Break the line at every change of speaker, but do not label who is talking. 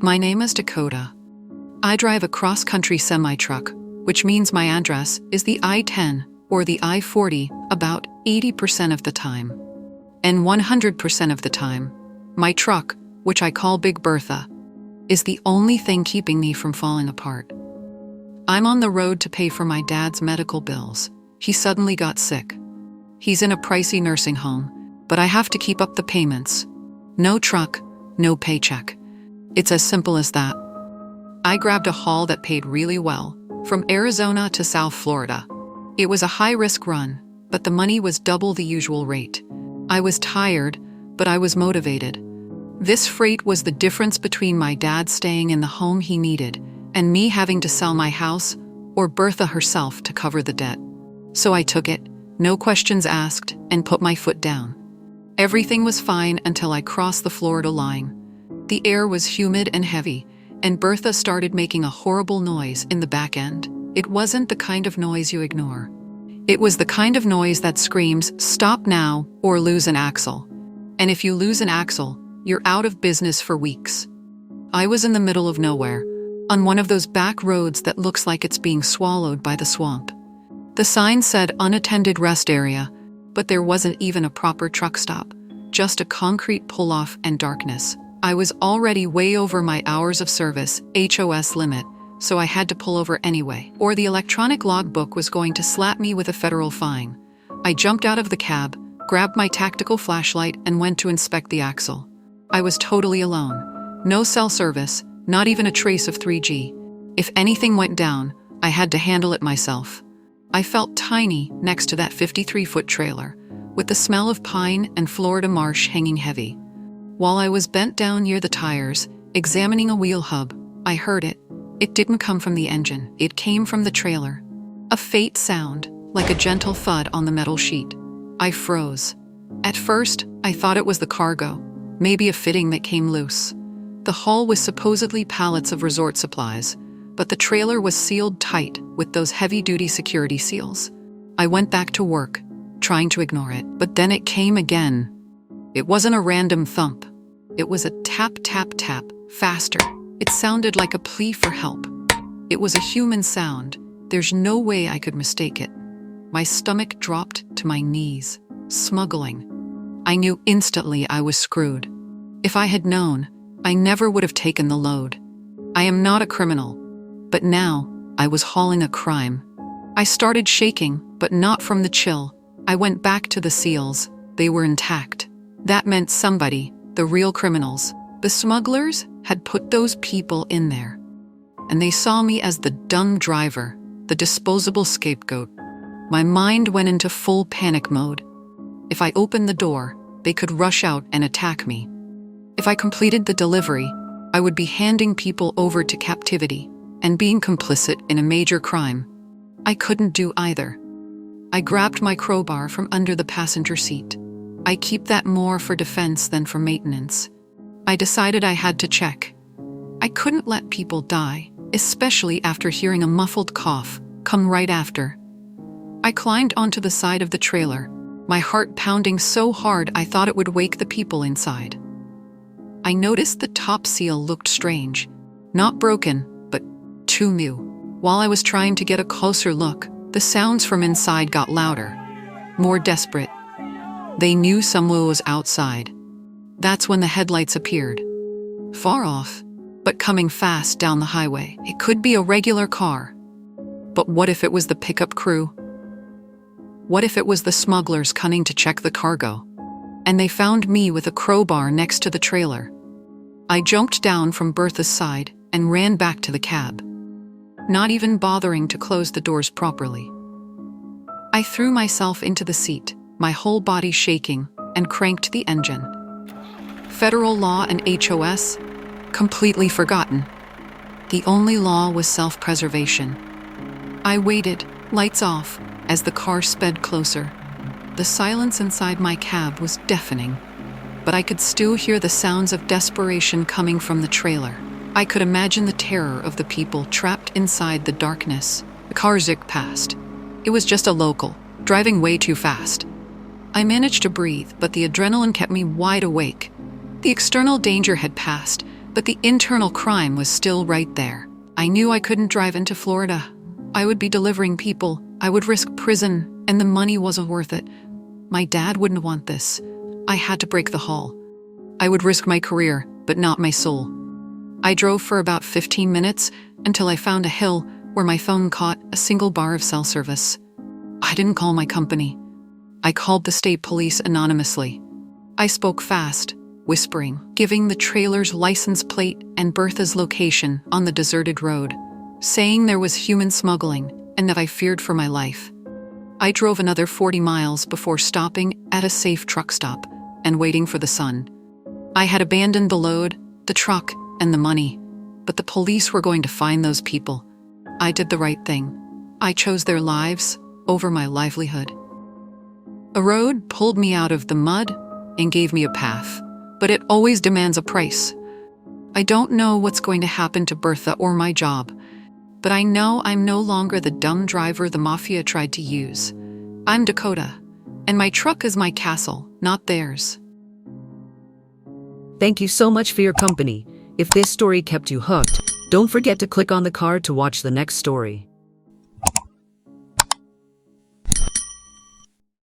My name is Dakota. I drive a cross-country semi-truck, which means my address is the I-10 or the I-40 about 80% of the time. And 100% of the time, my truck, which I call Big Bertha, is the only thing keeping me from falling apart. I'm on the road to pay for my dad's medical bills. He suddenly got sick. He's in a pricey nursing home, but I have to keep up the payments. No truck, no paycheck. It's as simple as that. I grabbed a haul that paid really well, from Arizona to South Florida. It was a high-risk run, but the money was double the usual rate. I was tired, but I was motivated. This freight was the difference between my dad staying in the home he needed and me having to sell my house or Bertha herself to cover the debt. So I took it, no questions asked, and put my foot down. Everything was fine until I crossed the Florida line. The air was humid and heavy, and Bertha started making a horrible noise in the back end. It wasn't the kind of noise you ignore. It was the kind of noise that screams, "Stop now, or lose an axle." And if you lose an axle, you're out of business for weeks. I was in the middle of nowhere, on one of those back roads that looks like it's being swallowed by the swamp. The sign said unattended rest area, but there wasn't even a proper truck stop, just a concrete pull-off and darkness. I was already way over my hours of service, HOS limit, so I had to pull over anyway, or the electronic logbook was going to slap me with a federal fine. I jumped out of the cab, grabbed my tactical flashlight, and went to inspect the axle. I was totally alone. No cell service, not even a trace of 3G. If anything went down, I had to handle it myself. I felt tiny next to that 53-foot trailer, with the smell of pine and Florida marsh hanging heavy. While I was bent down near the tires, examining a wheel hub, I heard it. It didn't come from the engine, it came from the trailer. A faint sound, like a gentle thud on the metal sheet. I froze. At first, I thought it was the cargo, maybe a fitting that came loose. The haul was supposedly pallets of resort supplies, but the trailer was sealed tight with those heavy-duty security seals. I went back to work, trying to ignore it, but then it came again. It wasn't a random thump. It was a tap, tap, tap, faster. It sounded like a plea for help. It was a human sound. There's no way I could mistake it. My stomach dropped to my knees. Smuggling. I knew instantly I was screwed. If I had known, I never would have taken the load. I am not a criminal, but now I was hauling a crime. I started shaking, but not from the chill. I went back to the seals. They were intact. That meant somebody, the real criminals, the smugglers, had put those people in there. And they saw me as the dumb driver, the disposable scapegoat. My mind went into full panic mode. If I opened the door, they could rush out and attack me. If I completed the delivery, I would be handing people over to captivity and being complicit in a major crime. I couldn't do either. I grabbed my crowbar from under the passenger seat. I keep that more for defense than for maintenance. I decided I had to check. I couldn't let people die, especially after hearing a muffled cough come right after. I climbed onto the side of the trailer, my heart pounding so hard I thought it would wake the people inside. I noticed the top seal looked strange, not broken, but too new. While I was trying to get a closer look, the sounds from inside got louder, more desperate. They knew someone was outside. That's when the headlights appeared. Far off, but coming fast down the highway. It could be a regular car. But what if it was the pickup crew? What if it was the smugglers coming to check the cargo? And they found me with a crowbar next to the trailer. I jumped down from Bertha's side and ran back to the cab, not even bothering to close the doors properly. I threw myself into the seat, my whole body shaking, and cranked the engine. Federal law and HOS? Completely forgotten. The only law was self-preservation. I waited, lights off, as the car sped closer. The silence inside my cab was deafening, but I could still hear the sounds of desperation coming from the trailer. I could imagine the terror of the people trapped inside the darkness. The car zigged past. It was just a local, driving way too fast. I managed to breathe, but the adrenaline kept me wide awake. The external danger had passed. But the internal crime was still right there. I knew I couldn't drive into Florida. I would be delivering people, I would risk prison, and the money wasn't worth it. My dad wouldn't want this. I had to break the hull. I would risk my career, but not my soul. I drove for about 15 minutes until I found a hill where my phone caught a single bar of cell service. I didn't call my company. I called the state police anonymously. I spoke fast, whispering, giving the trailer's license plate and Bertha's location on the deserted road, saying there was human smuggling and that I feared for my life. I drove another 40 miles before stopping at a safe truck stop and waiting for the sun. I had abandoned the load, the truck, and the money, but the police were going to find those people. I did the right thing. I chose their lives over my livelihood. A road pulled me out of the mud and gave me a path, but it always demands a price. I don't know what's going to happen to Bertha or my job, but I know I'm no longer the dumb driver the mafia tried to use. I'm Dakota, and my truck is my castle, not theirs.
Thank you so much for your company. If this story kept you hooked, don't forget to click on the card to watch the next story.